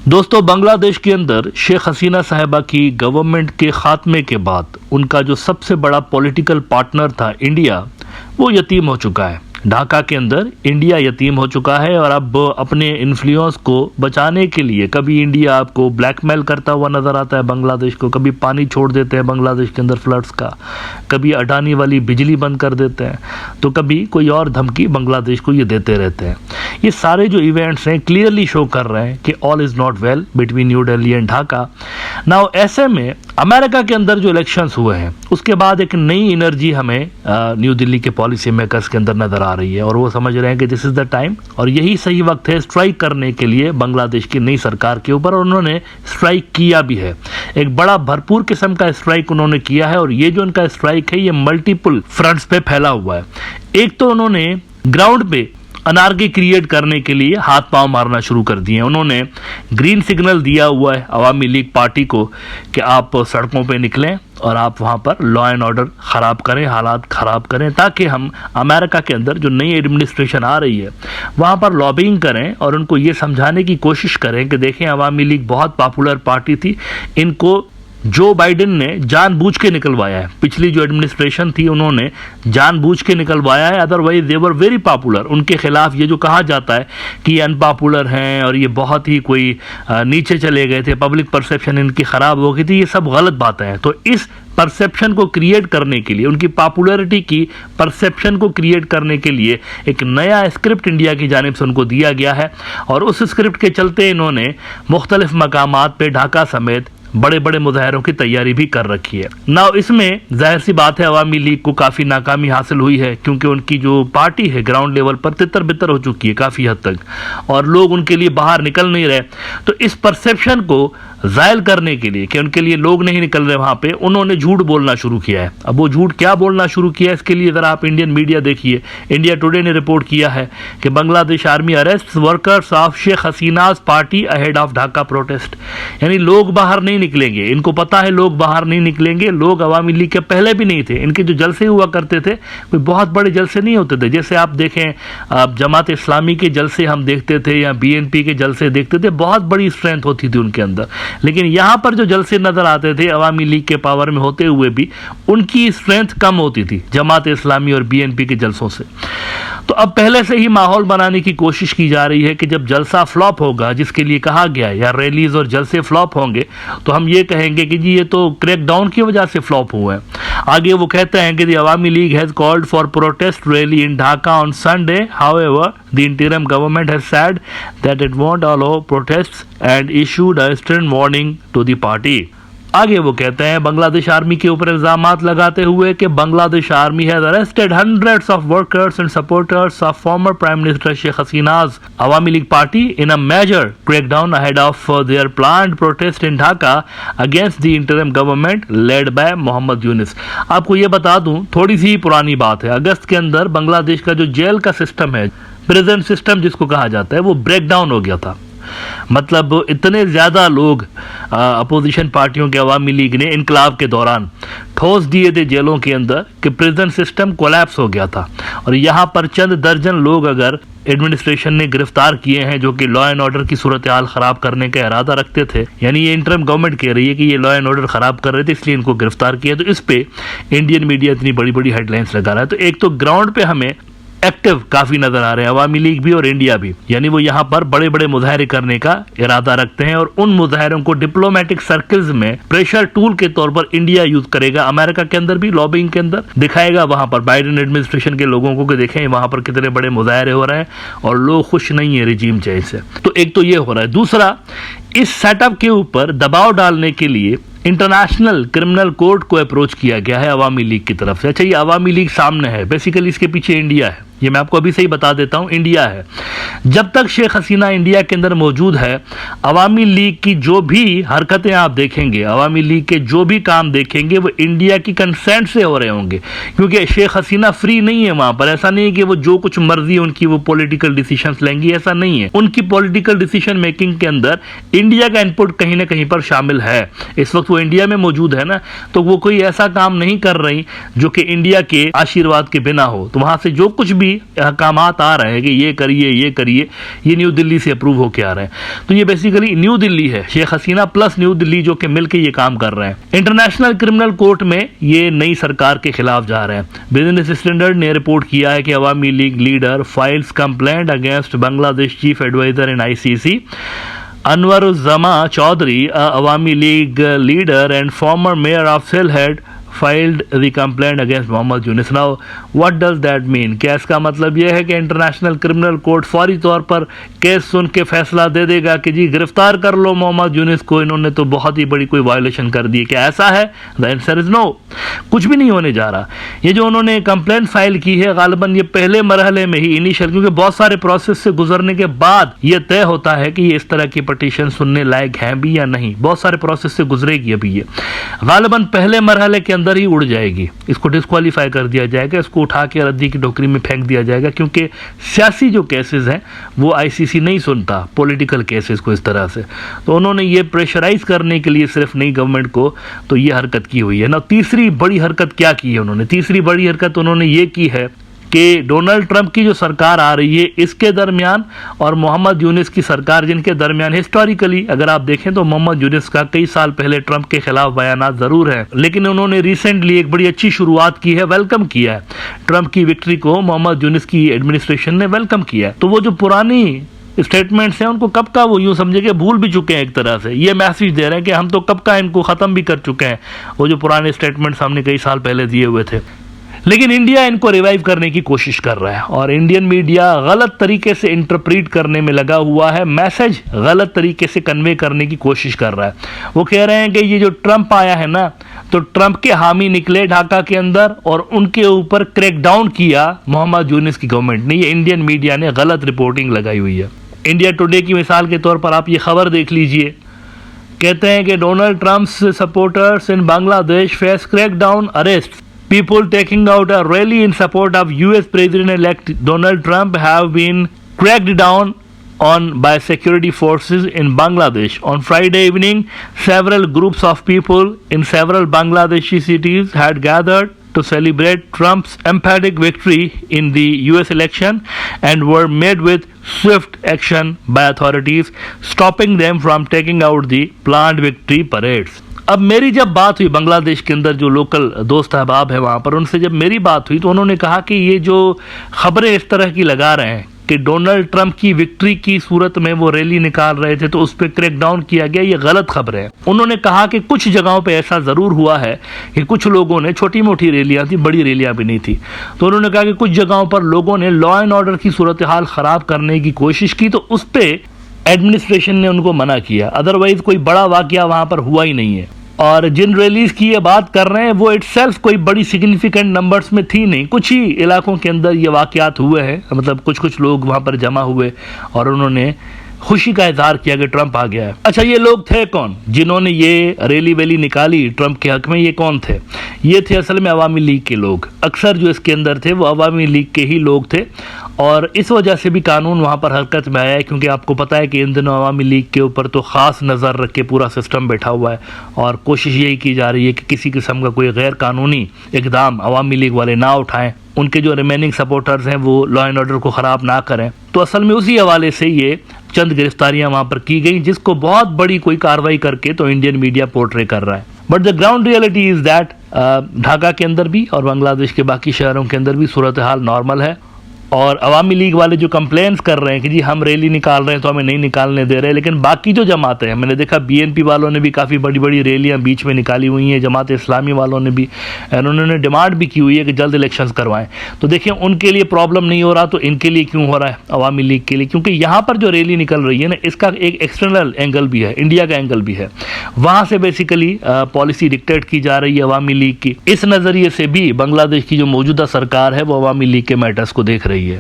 दोस्तों, बांग्लादेश के अंदर शेख हसीना साहिबा की गवर्नमेंट के खात्मे के बाद उनका जो सबसे बड़ा पॉलिटिकल पार्टनर था इंडिया, वो यतीम हो चुका है। ढाका के अंदर इंडिया यतीम हो चुका है और अब अपने इन्फ्लुएंस को बचाने के लिए कभी इंडिया आपको ब्लैकमेल करता हुआ नजर आता है बांग्लादेश को, कभी पानी छोड़ देते हैं बांग्लादेश के अंदर फ्लड्स का, कभी अडानी वाली बिजली बंद कर देते हैं, तो कभी कोई और धमकी बांग्लादेश को ये देते रहते हैं। ये सारे जो इवेंट्स हैं क्लियरली शो कर रहे हैं कि all is not well between new Delhi and Dhaka. Now ऐसे में अमेरिका के अंदर जो इलेक्शंस हुए हैं उसके बाद एक नई एनर्जी हमें न्यू दिल्ली के पॉलिसी मेकर्स के अंदर नजर आ रही है और वो समझ रहे हैं कि दिस इज द टाइम और यही सही वक्त है स्ट्राइक करने के लिए बांग्लादेश की नई सरकार के ऊपर, और उन्होंने स्ट्राइक किया भी है। एक बड़ा भरपूर किस्म का स्ट्राइक उन्होंने किया है और ये जो उनका स्ट्राइक है ये मल्टीपल फ्रंट्स पे फैला हुआ है। एक तो उन्होंने ग्राउंड पे अनार्की क्रिएट करने के लिए हाथ पांव मारना शुरू कर दिए हैं। उन्होंने ग्रीन सिग्नल दिया हुआ है अवामी लीग पार्टी को कि आप सड़कों पे निकलें और आप वहां पर लॉ एंड ऑर्डर खराब करें, हालात खराब करें, ताकि हम अमेरिका के अंदर जो नई एडमिनिस्ट्रेशन आ रही है वहां पर लॉबिंग करें और उनको ये समझाने की कोशिश करें कि देखें अवामी लीग बहुत पॉपुलर पार्टी थी, इनको जो बाइडेन ने जानबूझ के निकलवाया है। पिछली जो एडमिनिस्ट्रेशन थी उन्होंने जानबूझ के निकलवाया है, otherwise they were very popular. उनके खिलाफ ये जो कहा जाता है कि ये अनपॉपुलर हैं और ये बहुत ही कोई नीचे चले गए थे, पब्लिक परसेप्शन इनकी खराब हो गई थी, ये सब गलत बातें हैं। तो इस परसेप्शन को क्रिएट करने के लिए, उनकी पॉपुलैरिटी की परसेप्शन को क्रिएट करने के लिए एक नया स्क्रिप्ट इंडिया की जानिब से उनको दिया गया है और उस स्क्रिप्ट के चलते इन्होंने मुख्तलिफ मकामात पे ढाका समेत बड़े बड़े मुजाहरों की तैयारी भी कर रखी है। नाउ इसमें जाहिर सी बात है अवामी लीग को काफ़ी नाकामी हासिल हुई है, क्योंकि उनकी जो पार्टी है ग्राउंड लेवल पर तितर बितर हो चुकी है काफ़ी हद तक और लोग उनके लिए बाहर निकल नहीं रहे। तो इस परसेप्शन को जायल करने के लिए कि उनके लिए लोग नहीं निकल रहे वहाँ पे, उन्होंने झूठ बोलना शुरू किया है। अब वो झूठ क्या बोलना शुरू किया है इसके लिए ज़रा आप इंडियन मीडिया देखिए। इंडिया टुडे ने रिपोर्ट किया है कि Bangladesh army arrest workers of Sheikh Hasina's party ahead of Dhaka protest, यानी लोग बाहर नहीं निकलेंगे। इनको पता है लोग बाहर नहीं निकलेंगे। लोग अवामी लीग के पहले भी नहीं थे, इनके जो जलसे हुआ करते थे कोई बहुत बड़े जलसे नहीं होते थे। जैसे आप देखें जमात इस्लामी के जलसे हम देखते थे या BNP के जलसे देखते थे, बहुत बड़ी स्ट्रेंथ होती थी उनके अंदर। लेकिन यहां पर जो जलसे नजर आते थे अवामी लीग के पावर में होते हुए भी उनकी स्ट्रेंथ कम होती थी जमात इस्लामी और BNP के जलसों से। तो अब पहले से ही माहौल बनाने की कोशिश की जा रही है कि जब जलसा फ्लॉप होगा, जिसके लिए कहा गया है, या रैलीज और जलसे फ्लॉप होंगे, तो हम ये कहेंगे कि जी ये तो क्रैकडाउन की वजह से फ्लॉप हुआ है। आगे वो कहते हैं कि the Awami League has called for protest rally in Dhaka on Sunday, however the interim government has said that it won't allow protests and issued a stern warning to the party. आगे वो कहते हैं बांग्लादेश आर्मी के ऊपर इल्जामात लगाते हुए कि Bangladesh army has arrested hundreds of workers and supporters of former prime minister Sheikh Hasina's Awami League party in a major crackdown ahead of their planned protest in Dhaka against the interim government led by Mohammad Yunus. आपको ये बता दूं, थोड़ी सी पुरानी बात है, अगस्त के अंदर बांग्लादेश का जो जेल का सिस्टम है, प्रिजन सिस्टम जिसको कहा जाता है, वो ब्रेक डाउन हो गया था। मतलब इतने ज़्यादा लोग अपोजिशन पार्टियों के अवामी लीग ने इनकलाब के दौरान ठोस दिए थे जेलों के अंदर कि प्रिजन सिस्टम कोलैप्स हो गया था। और यहाँ पर चंद दर्जन लोग अगर एडमिनिस्ट्रेशन ने गिरफ्तार किए हैं जो कि लॉ एंड ऑर्डर की सूरत हाल खराब करने का इरादा रखते थे, यानी ये इंटरिम गवर्नमेंट कह रही है कि ये लॉ एंड ऑर्डर खराब कर रहे थे इसलिए इनको गिरफ्तार किया। तो इस पे इंडियन मीडिया इतनी बड़ी बड़ी हेडलाइंस लगा रहा है। तो एक तो ग्राउंड पे हमें एक्टिव काफी नजर आ रहे हैं अवामी लीग भी और इंडिया भी, यानी वो यहाँ पर बड़े बड़े मुजाहरे करने का इरादा रखते हैं और उन मुजाहरों को डिप्लोमेटिक सर्कल्स में प्रेशर टूल के तौर पर इंडिया यूज करेगा। अमेरिका के अंदर भी लॉबिंग के अंदर दिखाएगा वहां पर बाइडेन एडमिनिस्ट्रेशन के लोगों को कि देखें वहां पर कितने बड़े मुजाहरे हो रहे हैं और लोग खुश नहीं है रिजीम चेंज से। तो एक तो ये हो रहा है। दूसरा, इस सेटअप के ऊपर दबाव डालने के लिए इंटरनेशनल क्रिमिनल कोर्ट को अप्रोच किया गया है अवामी लीग की तरफ से। अच्छा, ये अवामी लीग सामने है, बेसिकली इसके पीछे इंडिया है, ये मैं आपको अभी से ही बता देता हूं, इंडिया है। जब तक शेख हसीना इंडिया के अंदर मौजूद है, अवामी लीग की जो भी हरकतें आप देखेंगे, अवामी लीग के जो भी काम देखेंगे, वो इंडिया की कंसेंट से हो रहे होंगे, क्योंकि शेख हसीना फ्री नहीं है वहां पर। ऐसा नहीं है कि वो जो कुछ मर्जी उनकी वो पॉलिटिकल डिसीजंस लेंगी, ऐसा नहीं है। उनकी पॉलिटिकल डिसीजन मेकिंग के अंदर इंडिया का इनपुट कहीं ना कहीं पर शामिल है। इस वक्त वो इंडिया में मौजूद है ना, तो वो कोई ऐसा काम नहीं कर रही जो कि इंडिया के आशीर्वाद के बिना हो। तो वहां से जो कुछ भी भी अहकामात आ रहे हैं कि ये करिए, ये न्यू दिल्ली से अप्रूव होके आ रहे हैं। तो ये बेसिकली न्यू दिल्ली है, शेख हसीना प्लस न्यू दिल्ली जो कि मिलके ये काम कर रहे हैं। इंटरनेशनल क्रिमिनल कोर्ट में ये नई सरकार के खिलाफ जा रहे हैं। बिजनेस स्टैंडर्ड ने रिपोर्ट किया है कि Awami League leader files complaint against Bangladesh chief adviser in ICC. Anwaruzzama Chaudhary, a Awami League leader and former mayor of Sylhet, filed the complaint against Mohammad Yunus. Now, what does that mean? क्या इसका मतलब यह है कि इंटरनेशनल क्रिमिनल कोर्ट फौरी तौर पर case सुन के फैसला दे देगा कि जी गिरफ्तार कर लो मोहम्मद यूनिस को, इन्होंने तो बहुत ही बड़ी कोई वायलेशन कर दी है? क्या ऐसा है? The answer is no. कुछ भी नहीं होने जा रहा। ये जो उन्होंने कंप्लेंट फाइल की है गालिबन ये पहले मरहले में ही इनिशियल, क्योंकि बहुत सारे प्रोसेस से गुजरने के बाद ये तय होता है कि ये इस तरह की पटिशन सुनने लायक है भी या नहीं। बहुत सारे प्रोसेस से गुजरेगी अभी ये गालिबन पहले मरहले के अंदर ही उड़ जाएगी। इसको डिस्क्वालीफाई कर दिया जाएगा, इसको उठा के रद्दी की टोकरी में फेंक दिया जाएगा, क्योंकि सियासी जो केसेस हैं वो ICC नहीं सुनता, पॉलिटिकल केसेस को इस तरह से। तो उन्होंने ये प्रेशराइज करने के लिए सिर्फ नई गवर्नमेंट को तो ये हरकत की हुई है ना। तीसरी बड़ी हरकत क्या की है उन्होंने? तीसरी बड़ी हरकत उन्होंने ये की है कि डोनाल्ड ट्रंप की जो सरकार आ रही है इसके दरमियान और मोहम्मद यूनिस की सरकार जिनके दरमियान हिस्टोरिकली अगर आप देखें तो मोहम्मद यूनिस का कई साल पहले ट्रंप के खिलाफ बयानात जरूर है, लेकिन उन्होंने रिसेंटली एक बड़ी अच्छी शुरुआत की है, वेलकम किया है ट्रंप की विक्ट्री को। मोहम्मद यूनिस की एडमिनिस्ट्रेशन ने वेलकम किया है। तो वो जो पुरानी स्टेटमेंट्स हैं उनको कब का वो यूं समझे कि भूल भी चुके हैं, एक तरह से ये मैसेज दे रहे हैं कि हम तो कब का इनको खत्म भी कर चुके हैं, वो जो पुराने स्टेटमेंट्स हमने कई साल पहले दिए हुए थे। लेकिन इंडिया इनको रिवाइव करने की कोशिश कर रहा है और इंडियन मीडिया गलत तरीके से इंटरप्रीट करने में लगा हुआ है, मैसेज गलत तरीके से कन्वे करने की कोशिश कर रहा है। वो कह रहे हैं कि ये जो ट्रंप आया है ना, तो ट्रंप के हामी निकले ढाका के अंदर और उनके ऊपर क्रैकडाउन किया मोहम्मद यूनिस की गवर्नमेंट ने। ये इंडियन मीडिया ने गलत रिपोर्टिंग लगाई हुई है। इंडिया टुडे की मिसाल के तौर पर आप ये खबर देख लीजिए, कहते हैं कि Donald Trump's supporters in Bangladesh face crackdown arrest. People taking out a rally in support of US President-elect Donald Trump have been cracked down on by security forces in Bangladesh. On Friday evening, several groups of people in several Bangladeshi cities had gathered to celebrate Trump's emphatic victory in the US election and were met with swift action by authorities, stopping them from taking out the planned victory parades. अब मेरी जब बात हुई बांग्लादेश के अंदर जो local दोस्त अहबाब है वहाँ पर, उनसे जब मेरी बात हुई तो उन्होंने कहा कि ये जो खबरें इस तरह की लगा रहे हैं कि डोनाल्ड ट्रंप की विक्ट्री की सूरत में वो रैली निकाल रहे थे तो उस पर क्रैकडाउन किया गया, ये गलत खबर है। उन्होंने कहा कि कुछ जगहों पे ऐसा ज़रूर हुआ है कि कुछ लोगों ने, छोटी मोटी रैलियाँ थी, बड़ी रैलियाँ भी नहीं थी, तो उन्होंने कहा कि कुछ जगहों पर लोगों ने लॉ एंड ऑर्डर की सूरत हाल ख़राब करने की कोशिश की, तो उस पर एडमिनिस्ट्रेशन ने उनको मना किया। अदरवाइज कोई बड़ा वाकया वहाँ पर हुआ ही नहीं है। और जिन रैलीज की ये बात कर रहे हैं वो इटसेल्फ कोई बड़ी सिग्निफिकेंट नंबर्स में थी नहीं, कुछ ही इलाकों के अंदर ये वाकयात हुए हैं, मतलब कुछ लोग वहाँ पर जमा हुए और उन्होंने खुशी का इजहार किया कि ट्रंप आ गया है। अच्छा, ये लोग थे कौन जिन्होंने ये रैली वैली निकाली ट्रंप के हक में? ये कौन थे? ये थे असल में अवामी लीग के लोग। अक्सर जो इसके अंदर थे वो अवामी लीग के ही लोग थे और इस वजह से भी कानून वहाँ पर हरकत में आया है, क्योंकि आपको पता है कि इन दिनों अवामी लीग के ऊपर तो ख़ास नज़र रख के पूरा सिस्टम बैठा हुआ है और कोशिश यही की जा रही है कि किसी किस्म का कोई गैर कानूनी इकदाम अवामी लीग वाले ना उठाएं, उनके जो रिमेनिंग सपोर्टर्स हैं वो लॉ एंड ऑर्डर को ख़राब ना करें। तो असल में उसी हवाले से ये चंद गिरफ्तारियां वहाँ पर की गई, जिसको बहुत बड़ी कोई कार्रवाई करके तो इंडियन मीडिया पोर्ट्रे कर रहा है। But the ground reality is that Dhaka के अंदर भी और बांग्लादेश के बाकी शहरों के अंदर भी सूरत हाल नॉर्मल है और अवामी लीग वाले जो कंप्लेंट्स कर रहे हैं कि जी हम रैली निकाल रहे हैं तो हमें नहीं निकालने दे रहे, लेकिन बाकी जो जमातें हैं, मैंने देखा BNP वालों ने भी काफ़ी बड़ी बड़ी रैलियां बीच में निकाली हुई हैं, जमात इस्लामी वालों ने भी, उन्होंने डिमांड भी की हुई है कि जल्द इलेक्शंस करवाएं। तो देखिए उनके लिए प्रॉब्लम नहीं हो रहा तो इनके लिए क्यों हो रहा है अवामी लीग के लिए? क्योंकि यहाँ पर जो रैली निकल रही है ना, इसका एक एक्सटर्नल एंगल भी है, इंडिया का एंगल भी है, वहाँ से बेसिकली पॉलिसी डिक्टेट की जा रही है अवामी लीग की। इस नज़रिए से भी बांग्लादेश की जो मौजूदा सरकार है वो अवामी लीग के मैटर्स को देख रही है।